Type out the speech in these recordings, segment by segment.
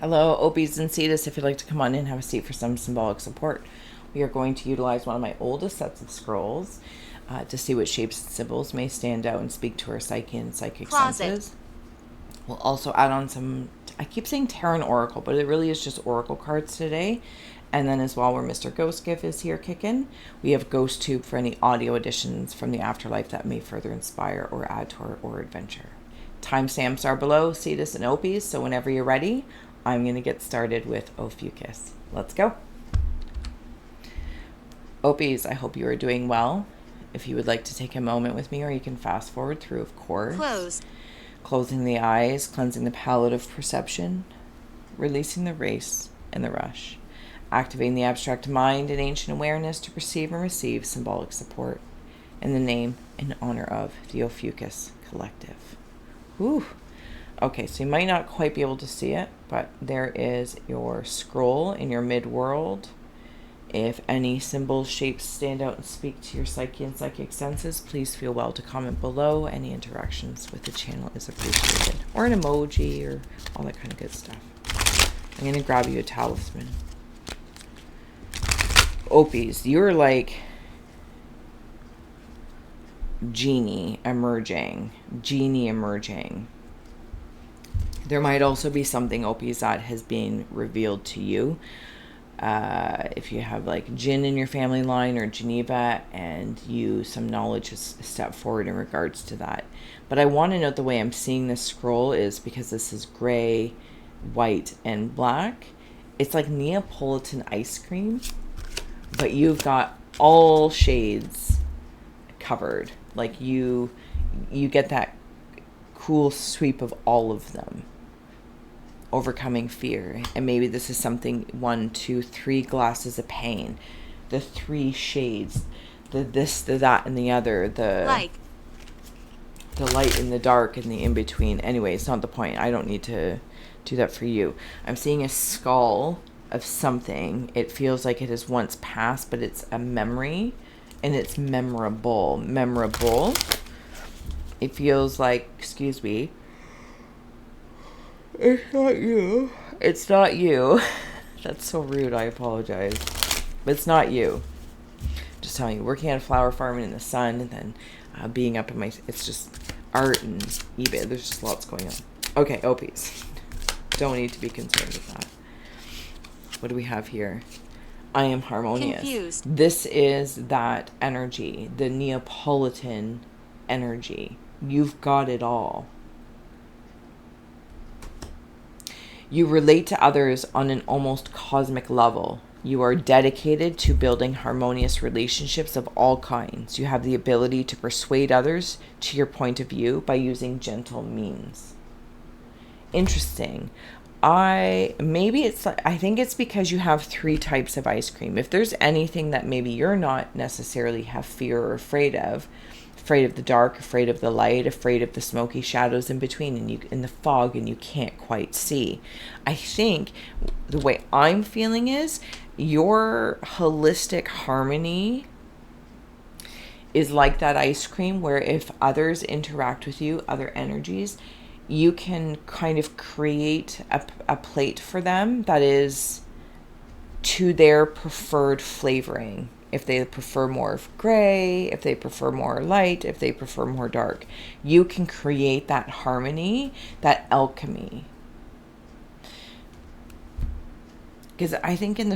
Hello, Ophiuchus and Cetus. If you'd like to come on in and have a seat for some symbolic support, we are going to utilize one of my oldest sets of scrolls to see what shapes and symbols may stand out and speak to our psyche and psychic senses. We'll also add on some, I keep saying tarot and oracle, but it really is just oracle cards today. And then as well, where Mr. Ghost Gift is here kicking, we have Ghost Tube for any audio additions from the afterlife that may further inspire or add to our adventure. Timestamps are below, Cetus and Ophiuchus, so whenever you're ready, I'm going to get started with Ophiuchus. Let's go. Ophiuchus, I hope you are doing well. If you would like to take a moment with me, or you can fast forward through, of course. Closing the eyes, cleansing the palette of perception, releasing the race and the rush, activating the abstract mind and ancient awareness to perceive and receive symbolic support in the name and honor of the Ophiuchus Collective. Whew. Okay, so you might not quite be able to see it, but there is your scroll in your mid-world. If any symbols, shapes stand out and speak to your psyche and psychic senses, please feel well to comment below. Any interactions with the channel is appreciated. Or an emoji or all that kind of good stuff. I'm going to grab you a talisman. Ophiuchus, you're like genie emerging. There might also be something, Ophiuchus, that has been revealed to you. If you have like Jinn in your family line or Geneva, and some knowledge has stepped forward in regards to that. But I want to note the way I'm seeing this scroll is because this is gray, white, and black. It's like Neapolitan ice cream, but you've got all shades covered. Like you get that cool sweep of all of them. Overcoming fear. And maybe this is something 1, 2, 3 glasses of pain, the 3 shades, the this, the that, and the other, the light and the dark and the in-between. Anyway, it's not the point. I don't need to do that for you. I'm seeing a skull of something. It feels like it has once passed, but it's a memory, and it's memorable. It feels like, excuse me, it's not you. That's so rude. I apologize. But it's not you. Just telling you, working at a flower farm in the sun, and then being up in it's just art and eBay. There's just lots going on. Okay, Ophiuchus. Don't need to be concerned with that. What do we have here? I am harmonious. Confused. This is that energy, the Neapolitan energy. You've got it all. You relate to others on an almost cosmic level. You are dedicated to building harmonious relationships of all kinds. You have the ability to persuade others to your point of view by using gentle means. Interesting. I think it's because you have 3 types of ice cream. If there's anything that maybe you're not necessarily have fear or afraid of the dark, afraid of the light, afraid of the smoky shadows in between, and you in the fog, and you can't quite see. I think the way I'm feeling is your holistic harmony is like that ice cream, where if others interact with you, other energies, you can kind of create a plate for them that is to their preferred flavoring. If they prefer more of gray, if they prefer more light, if they prefer more dark, you can create that harmony, that alchemy. Because I think in the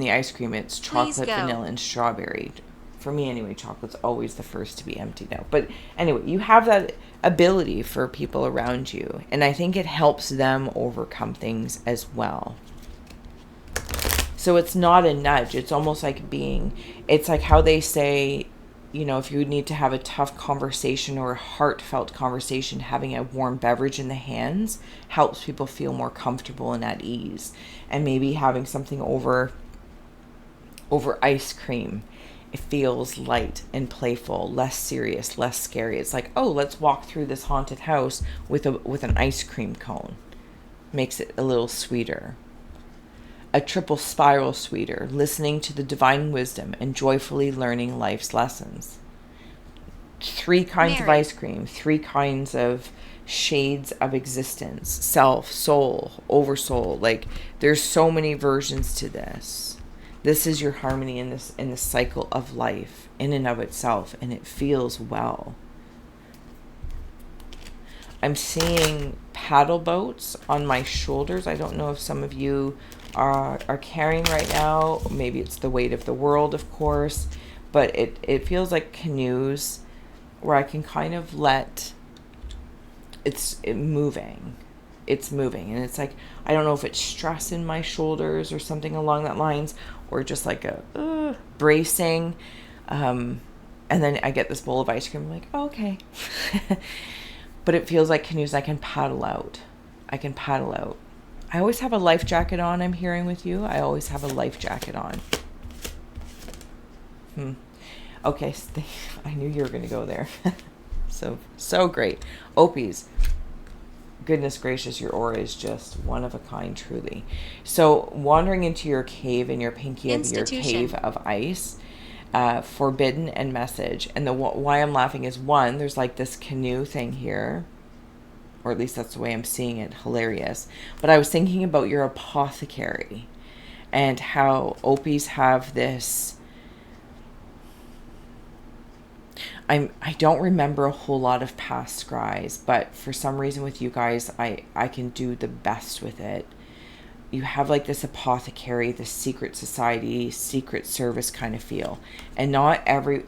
ice cream, it's chocolate, vanilla, and strawberry. For me anyway, chocolate's always the first to be emptied out. But anyway, you have that ability for people around you, and I think it helps them overcome things as well. So it's not a nudge. It's almost like it's like how they say, if you need to have a tough conversation or a heartfelt conversation, having a warm beverage in the hands helps people feel more comfortable and at ease. And maybe having something over ice cream, it feels light and playful, less serious, less scary. It's like, oh, let's walk through this haunted house with an ice cream cone. Makes it a little sweeter. A triple spiral sweeter, listening to the divine wisdom and joyfully learning life's lessons. 3 kinds of ice cream, 3 kinds of shades of existence, self, soul, oversoul. Like, there's so many versions to this. This is your harmony in the cycle of life in and of itself, and it feels well. I'm seeing paddle boats on my shoulders. I don't know if some of you are carrying right now. Maybe it's the weight of the world, of course, but it feels like canoes where I can kind of let it's moving. It's moving. And it's like, I don't know if it's stress in my shoulders or something along that lines, or just like a bracing. And then I get this bowl of ice cream. I'm like, oh, okay. But it feels like canoes. I can paddle out. I always have a life jacket on. I'm hearing with you. I always have a life jacket on. Okay. I knew you were going to go there. So great. Opies. Goodness gracious, your aura is just one of a kind, truly. So wandering into your cave in your pinky of your cave of ice, forbidden and message. And why I'm laughing is, one, there's like this canoe thing here, or at least that's the way I'm seeing it. Hilarious. But I was thinking about your apothecary and how Opies have this. I don't remember a whole lot of past scries, but for some reason with you guys, I can do the best with it. You have like this apothecary, this secret society, secret service kind of feel. And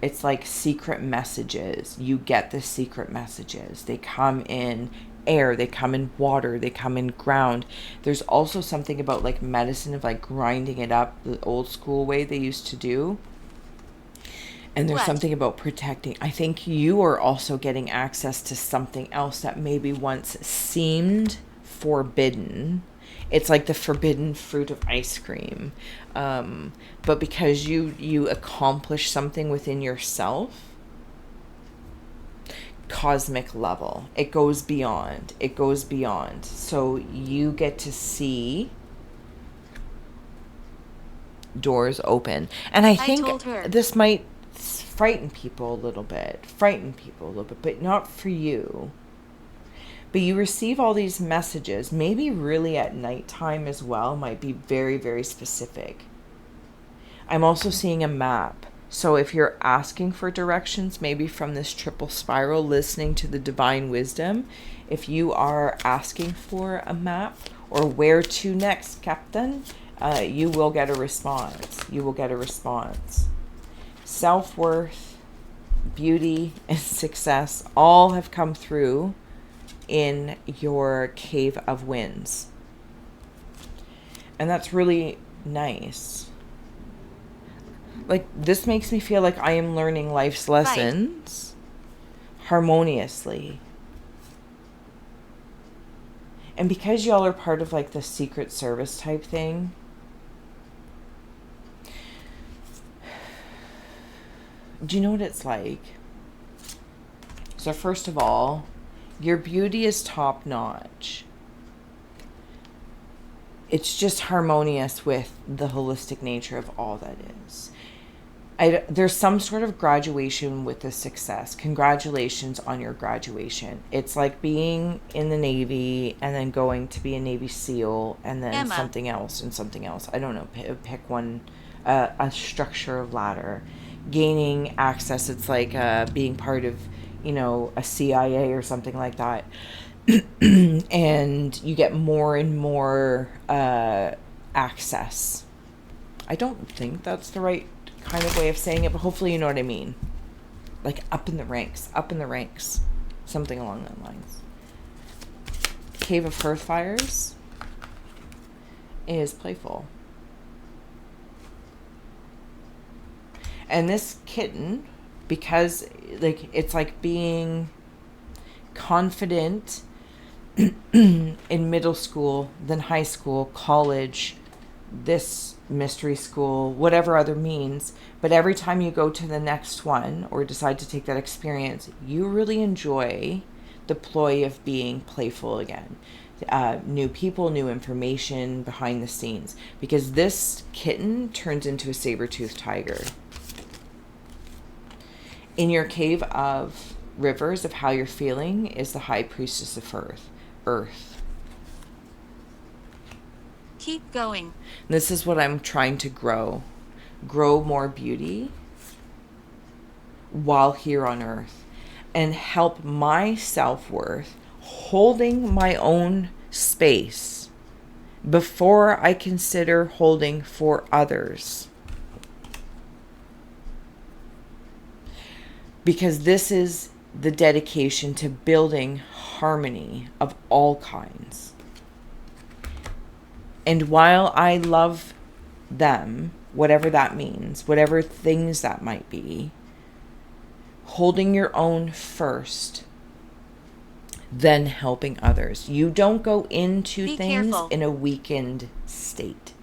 it's like secret messages. You get the secret messages. They come in air, they come in water, they come in ground. There's also something about like medicine of like grinding it up the old school way they used to do. And there's something about protecting. I think you are also getting access to something else that maybe once seemed forbidden. It's like the forbidden fruit of ice cream. But because you accomplish something within yourself, cosmic level, it goes beyond. So you get to see doors open. And I think this might frighten people a little bit, but not for you. But you receive all these messages, maybe really at nighttime as well, might be very, very specific. I'm also seeing a map. So if you're asking for directions, maybe from this triple spiral, listening to the divine wisdom, if you are asking for a map or where to next, Captain, you will get a response. Self-worth, beauty, and success all have come through in your cave of winds. And that's really nice. Like, this makes me feel like I am learning life's lessons harmoniously. And because y'all are part of like the secret service type thing, do you know what it's like? So first of all, your beauty is top notch. It's just harmonious with the holistic nature of all that is. There's some sort of graduation with the success. Congratulations on your graduation. It's like being in the Navy and then going to be a Navy SEAL and then something else and something else. I don't know. Pick one, a structure of ladder. Gaining access. It's like being part of, a CIA or something like that. And you get more and more access. I don't think that's the right kind of way of saying it, but hopefully you know what I mean. Like up in the ranks. Something along those lines. Cave of Hearth Fires is playful. And this kitten, because like it's like being confident in middle school, then high school, college, this mystery school, whatever other means, but every time you go to the next one or decide to take that experience, you really enjoy the ploy of being playful again. New people, new information behind the scenes, because this kitten turns into a saber-toothed tiger. In your cave of rivers of how you're feeling is the high priestess of earth. Keep going. This is what I'm trying to grow more beauty while here on earth, and help my self-worth holding my own space before I consider holding for others. Because this is the dedication to building harmony of all kinds. And while I love them, whatever that means, whatever things that might be, holding your own first, then helping others. You don't go into things in a weakened state.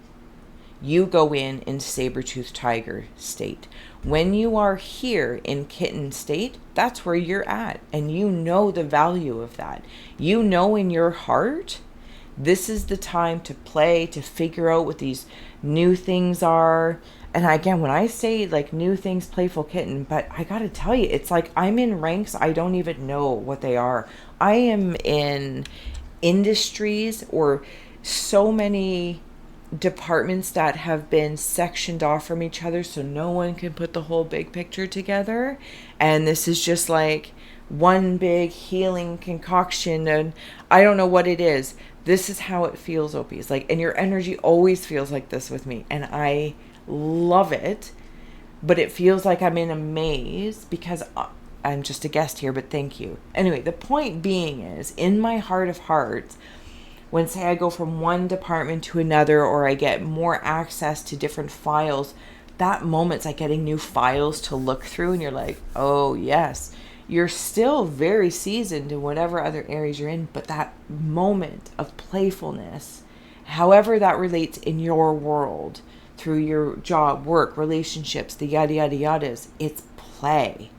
You go in saber-toothed tiger state. When you are here in kitten state, that's where you're at. And you know the value of that. You know in your heart, this is the time to play, to figure out what these new things are. And again, when I say like new things, playful kitten, but I got to tell you, it's like I'm in ranks I don't even know what they are. I am in industries or so many departments that have been sectioned off from each other so no one can put the whole big picture together. And this is just like one big healing concoction, and I don't know what it is. This is how it feels, Opie. It's like, and your energy always feels like this with me, and I love it. But it feels like I'm in a maze because I'm just a guest here, but thank you. Anyway, the point being is, in my heart of hearts, when say I go from one department to another, or I get more access to different files, that moment's like getting new files to look through, and you're like, oh yes, you're still very seasoned in whatever other areas you're in, but that moment of playfulness, however that relates in your world, through your job, work, relationships, the yada yada yadas, it's play.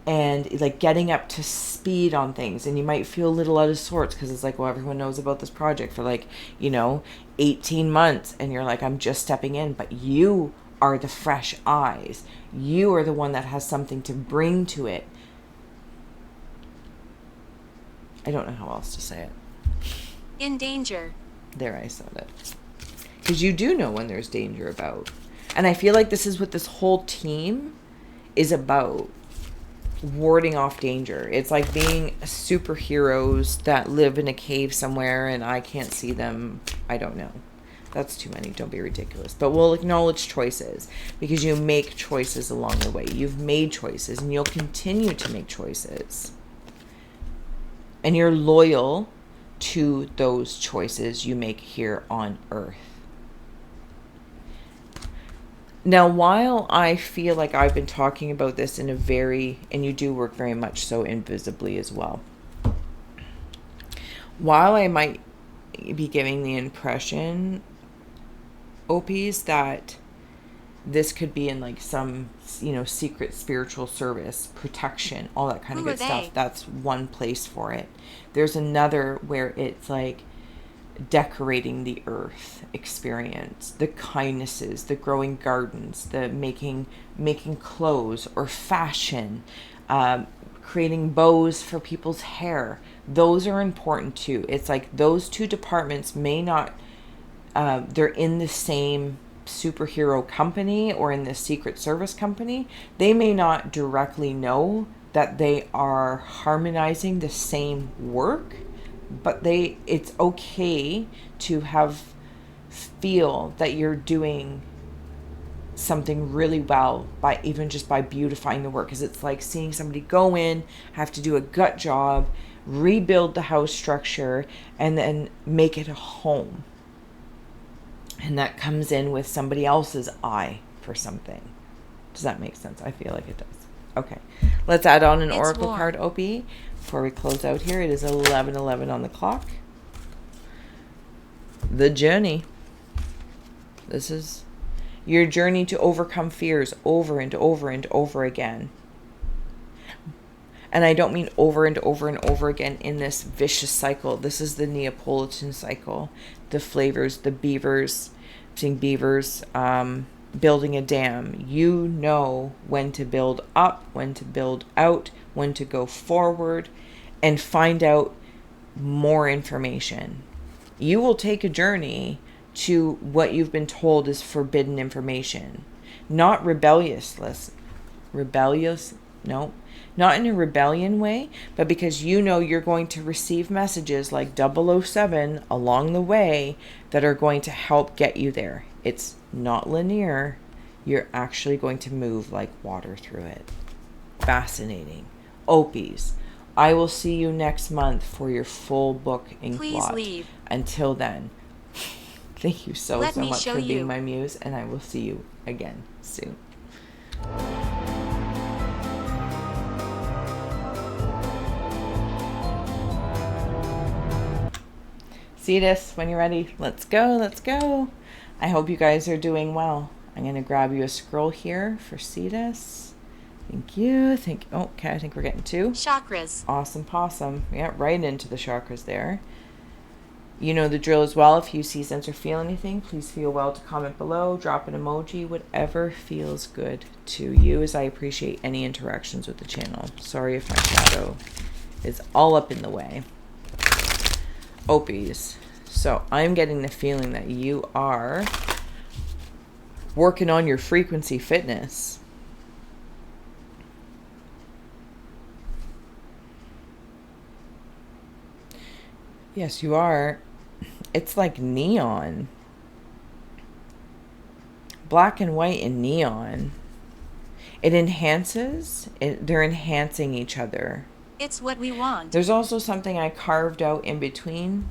And like getting up to speed on things, and you might feel a little out of sorts because it's like, well, everyone knows about this project for like, 18 months, and you're like, I'm just stepping in, but you are the fresh eyes. You are the one that has something to bring to it. I don't know how else to say it. In danger. There, I said it. Because you do know when there's danger about. And I feel like this is what this whole team is about. Warding off danger. It's like being superheroes that live in a cave somewhere and I can't see them. I don't know. That's too many. Don't be ridiculous. But we'll acknowledge choices, because you make choices along the way. You've made choices and you'll continue to make choices. And you're loyal to those choices you make here on Earth. Now, while I feel like I've been talking about this in a very, and you do work very much so invisibly as well, while I might be giving the impression, Opies, that this could be in like some, secret spiritual service, protection, all that kind of good stuff. That's one place for it. There's another where it's like decorating the earth experience, the kindnesses, the growing gardens, the making clothes or fashion, creating bows for people's hair. Those are important too. It's like those two departments may not, they're in the same superhero company or in the secret service company. They may not directly know that they are harmonizing the same work, but it's okay to feel that you're doing something really well by even just by beautifying the work. Because it's like seeing somebody go in, have to do a gut job, rebuild the house structure, and then make it a home. And that comes in with somebody else's eye for something. Does that make sense? I feel like it does. Okay, let's add on an oracle card, Opie, before we close out here. It is 11:11 on the clock. The journey. This is your journey to overcome fears over and over and over again. And I don't mean over and over and over again in this vicious cycle. This is the Neapolitan cycle. The flavors, the beavers. I'm seeing beavers. building a dam. You know when to build up, when to build out, when to go forward, and find out more information. You will take a journey to what you've been told is forbidden information. Not no, not in a rebellion way, but because you know you're going to receive messages like 007 along the way that are going to help get you there. It's not linear. You're actually going to move like water through it. Fascinating. Opies, I will see you next month for your full book ink Please blot. leave. Until then, thank you so Let me much show for being you. my muse, and I will see you again soon. Cetus, when you're ready, let's go, let's go. I hope you guys are doing well. I'm going to grab you a scroll here for Cetus. Thank you. Okay, I think we're getting 2. Chakras. Awesome possum. Yeah, right into the chakras there. You know the drill as well. If you see, sense, or feel anything, please feel well to comment below. Drop an emoji, whatever feels good to you, as I appreciate any interactions with the channel. Sorry if my shadow is all up in the way. Opies. So I'm getting the feeling that you are working on your frequency fitness. Yes, you are. It's like neon. Black and white and neon. It enhances. They're enhancing each other. It's what we want. There's also something I carved out in between.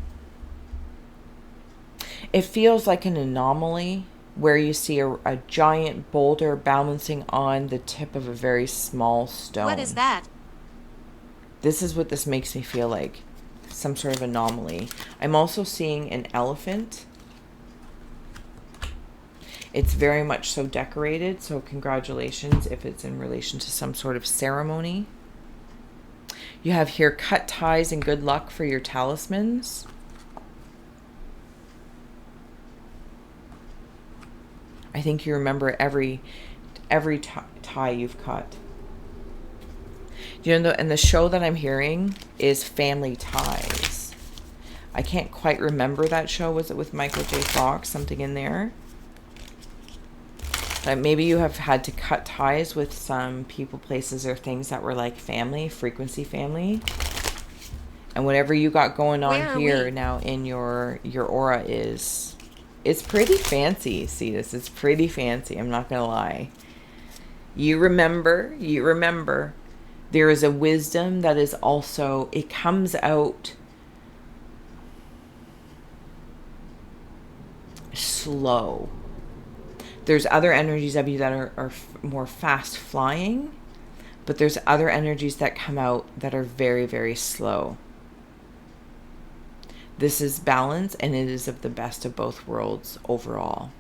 It feels like an anomaly where you see a giant boulder balancing on the tip of a very small stone. What is that? This is what this makes me feel like. Some sort of anomaly. I'm also seeing an elephant. It's very much so decorated, so congratulations if it's in relation to some sort of ceremony. You have here cut ties and good luck for your talismans. I think you remember every tie you've cut. You know, and the show that I'm hearing is Family Ties. I can't quite remember that show. Was it with Michael J. Fox? Something in there. But maybe you have had to cut ties with some people, places, or things that were like family, frequency family. And whatever you got going on here now in your aura it's pretty fancy. See this? It's pretty fancy. I'm not going to lie. You remember. There is a wisdom that is also, it comes out slow. There's other energies of you that are more fast flying, but there's other energies that come out that are very, very slow. This is balance, and it is of the best of both worlds overall.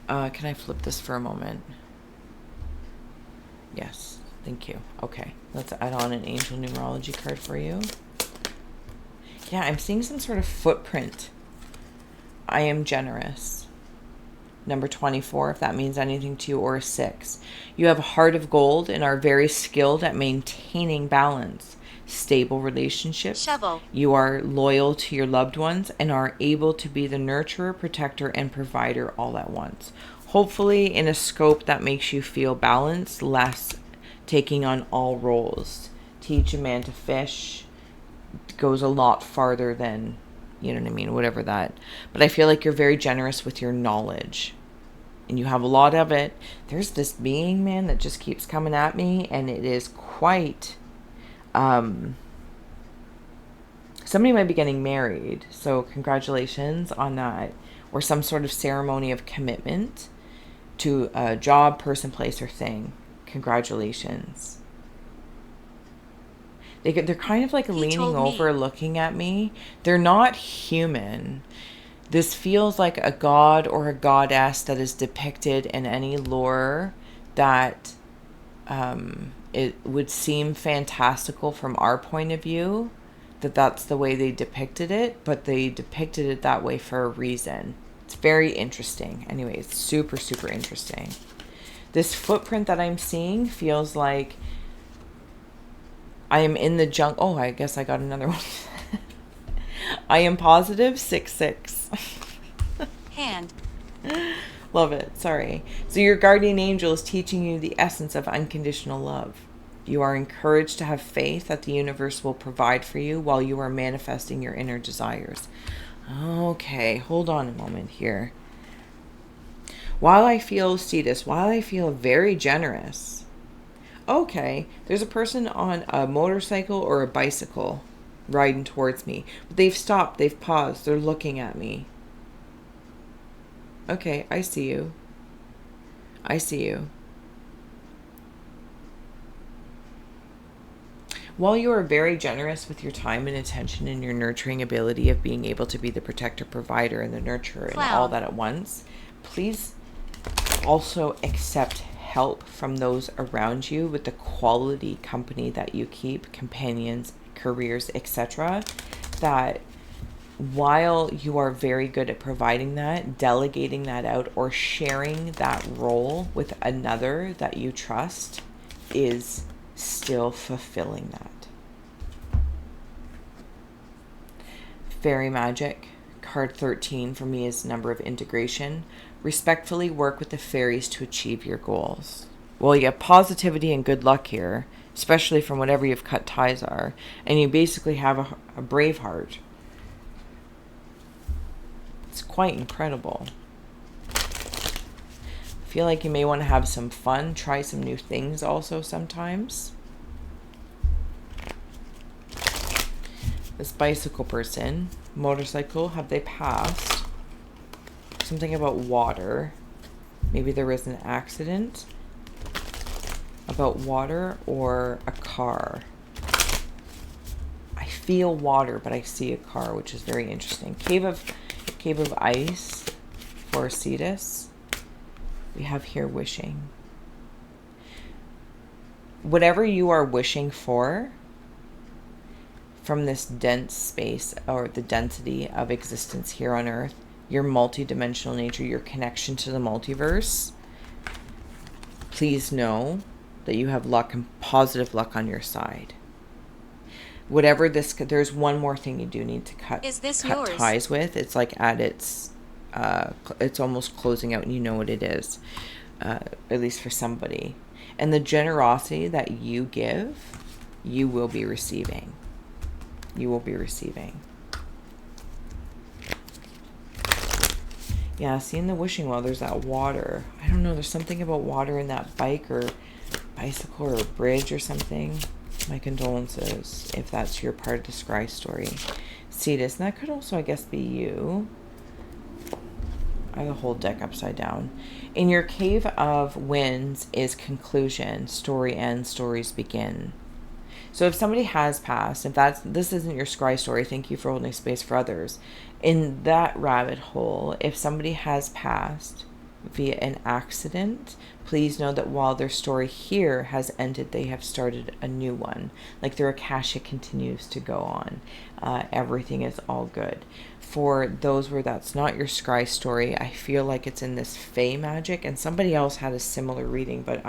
Can I flip this for a moment? Yes, thank you. Okay, let's add on an angel numerology card for you. Yeah, I'm seeing some sort of footprint. I am generous. Number 24, if that means anything to you, or a 6. You have a heart of gold and are very skilled at maintaining balance. Stable relationships. Shovel. You are loyal to your loved ones and are able to be the nurturer, protector, and provider all at once. Hopefully in a scope that makes you feel balanced, less taking on all roles. Teach a man to fish goes a lot farther than, you know what I mean, whatever that. But I feel like you're very generous with your knowledge. And you have a lot of it. There's this being, man, that just keeps coming at me. And it is quite... somebody might be getting married. So congratulations on that. Or some sort of ceremony of commitment to a job, person, place, or thing. Congratulations. They're kind of like leaning over, looking at me. They're not human. This feels like a god or a goddess that is depicted in any lore that it would seem fantastical from our point of view, that that's the way they depicted it, but they depicted it that way for a reason. It's very interesting. Anyway, it's super, super interesting. This footprint that I'm seeing feels like I am in the jungle. Oh, I guess I got another one. I am positive 6'6". Hand. Love it. Sorry. So your guardian angel is teaching you the essence of unconditional love. You are encouraged to have faith that the universe will provide for you while you are manifesting your inner desires. Okay, hold on a moment here. While I feel Cetus, while I feel very generous. Okay, there's a person on a motorcycle or a bicycle riding towards me. But they've stopped, they've paused, they're looking at me. Okay, I see you. I see you. While you are very generous with your time and attention and your nurturing ability of being able to be the protector, provider, and the nurturer and all that at once, please also accept help from those around you with the quality company that you keep, companions, careers, etc. That while you are very good at providing that, delegating that out or sharing that role with another that you trust is still fulfilling that. Fairy magic. Card 13 for me is number of integration. Respectfully work with the fairies to achieve your goals. Well, you have positivity and good luck here, especially from whatever you've cut ties are. And you basically have a brave heart. It's quite incredible. I feel like you may want to have some fun, try some new things also sometimes. This bicycle person, motorcycle, have they passed? Something about water. Maybe there was an accident about water or a car. I feel water, but I see a car, which is very interesting. Cave of ice for Cetus. We have here wishing. Whatever you are wishing for from this dense space or the density of existence here on Earth, your multidimensional nature, your connection to the multiverse, please know that you have luck and positive luck on your side. Whatever this, there's one more thing you do need to cut ties with. It's like at its, it's almost closing out and you know what it is, at least for somebody. And the generosity that you give, you will be receiving. You will be receiving. Yeah, see in the wishing well, there's that water. I don't know, there's something about water in that bike or bicycle or bridge or something. My condolences if that's your part of the Scry story. Cetus, and that could also, I guess, be you. I have the whole deck upside down. In your cave of winds is conclusion. Story ends, stories begin. So if somebody has passed, if this isn't your Scry story, thank you for holding space for others. In that rabbit hole, if somebody has passed via an accident, please know that while their story here has ended, they have started a new one. Like their Akasha continues to go on. Everything is all good. For those where that's not your Scry story, I feel like it's in this Fey magic, and somebody else had a similar reading, but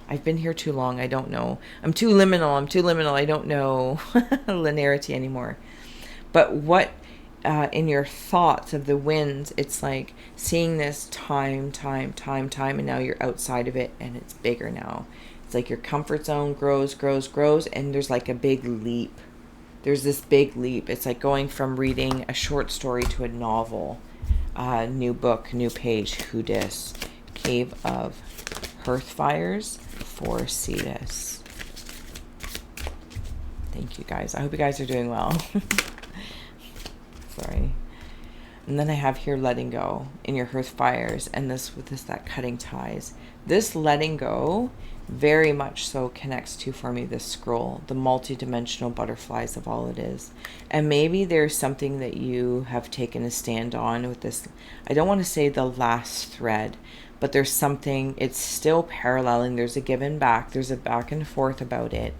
I've been here too long. I don't know. I'm too liminal. I don't know linearity anymore. But what in your thoughts of the winds, it's like seeing this time, and now you're outside of it, and it's bigger now. It's like your comfort zone grows, and there's like a big leap. There's this big leap. It's like going from reading a short story to a novel. New book, new page. Who dis? Cave of Hearth Fires for Cetus. Thank you guys. I hope you guys are doing well. Sorry. And then I have here letting go in your hearth fires, and that cutting ties. This letting go very much so connects to, for me, this scroll, the multi-dimensional butterflies of all it is. And maybe there's something that you have taken a stand on with this. I don't want to say the last thread, but there's something, it's still paralleling. There's a give and back. There's a back and forth about it.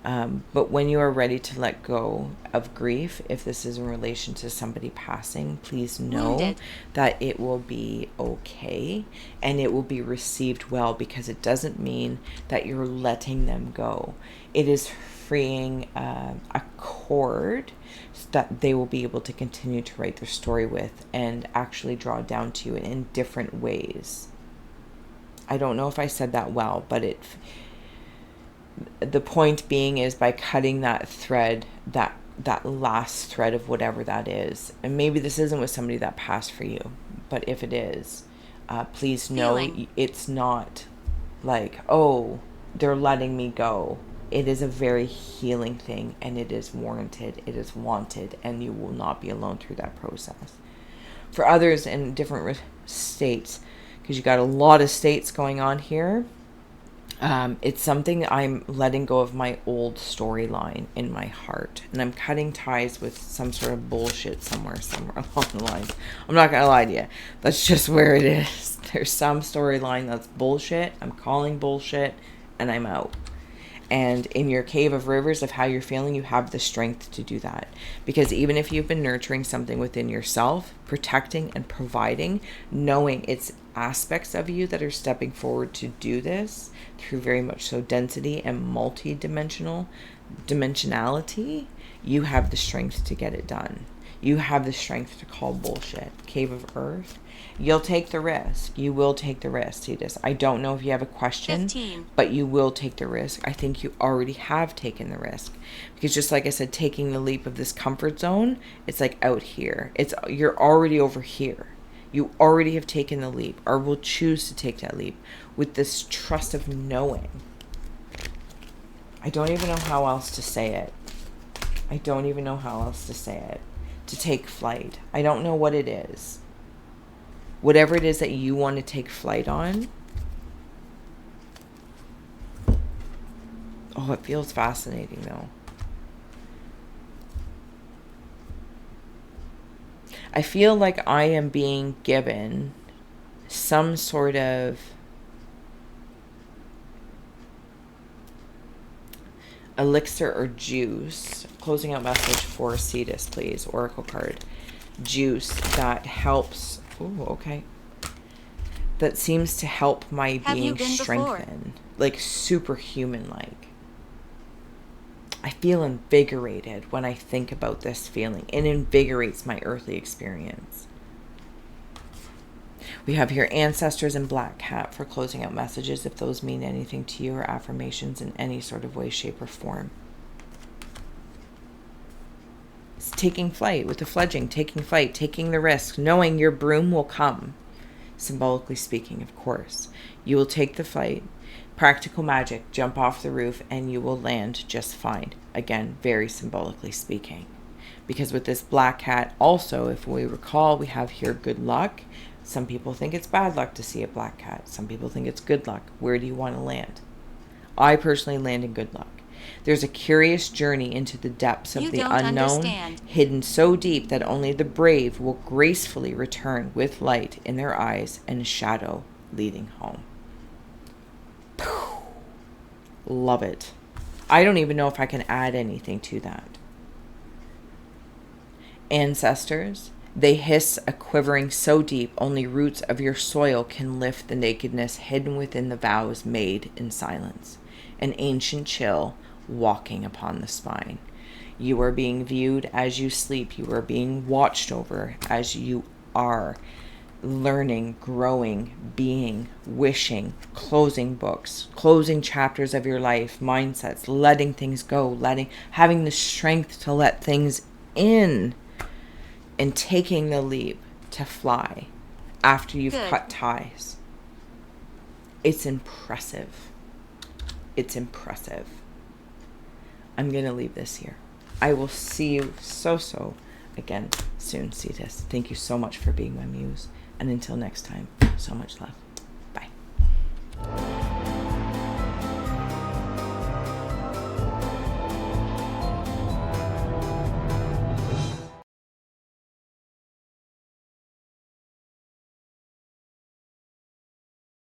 But when you are ready to let go of grief, if this is in relation to somebody passing, please know Wounded. that it will be okay and it will be received well, because it doesn't mean that you're letting them go. It is freeing a cord so that they will be able to continue to write their story with and actually draw down to you in different ways. I don't know if I said that well, but the point being is, by cutting that thread, that last thread of whatever that is, and maybe this isn't with somebody that passed for you, but if it is, please know it's not like, oh, they're letting me go. It is a very healing thing, and it is warranted, it is wanted, and you will not be alone through that process. For others in different states, because you got a lot of states going on here, it's something I'm letting go of my old storyline in my heart, and I'm cutting ties with some sort of bullshit somewhere along the lines. I'm not gonna lie to you, that's just where it is. There's some storyline that's bullshit, I'm calling bullshit, and I'm out. And in your cave of rivers of how you're feeling, you have the strength to do that. Because even if you've been nurturing something within yourself, protecting and providing, knowing it's aspects of you that are stepping forward to do this through very much so density and dimensionality, you have the strength to get it done. You have the strength to call bullshit. Cave of Earth. You'll take the risk. You will take the risk, Cetus. I don't know if you have a question, 15. but you will take the risk. I think you already have taken the risk. Because just like I said, taking the leap of this comfort zone, it's like out here. You're already over here. You already have taken the leap, or will choose to take that leap with this trust of knowing. I don't even know how else to say it. To take flight. I don't know what it is. Whatever it is that you want to take flight on. Oh, it feels fascinating though. I feel like I am being given some sort of elixir or juice. Closing out message for Cetus, please. Oracle card. Juice that helps. Ooh, okay. That seems to help my being strengthen. Like superhuman like. I feel invigorated when I think about this feeling. It invigorates my earthly experience. We have here ancestors and black cat for closing out messages, if those mean anything to you, or affirmations in any sort of way, shape, or form. It's taking flight with the fledging, taking flight, taking the risk, knowing your broom will come. Symbolically speaking, of course. You will take the flight. Practical magic, jump off the roof, and you will land just fine. Again, very symbolically speaking. Because with this black cat, also, if we recall, we have here good luck. Some people think it's bad luck to see a black cat. Some people think it's good luck. Where do you want to land? I personally land in good luck. There's a curious journey into the depths of the unknown, hidden so deep that only the brave will gracefully return with light in their eyes and a shadow leading home. Love it. I don't even know if I can add anything to that. Ancestors, they hiss a quivering so deep only roots of your soil can lift the nakedness hidden within the vows made in silence. An ancient chill walking upon the spine. You are being viewed as you sleep. You are being watched over as you are learning, growing, being, wishing, closing books, closing chapters of your life, mindsets, letting things go, having the strength to let things in, and taking the leap to fly after you've cut ties. It's impressive. It's impressive. I'm going to leave this here. I will see you so again soon, Cetus. Thank you so much for being my muse. And until next time, so much love.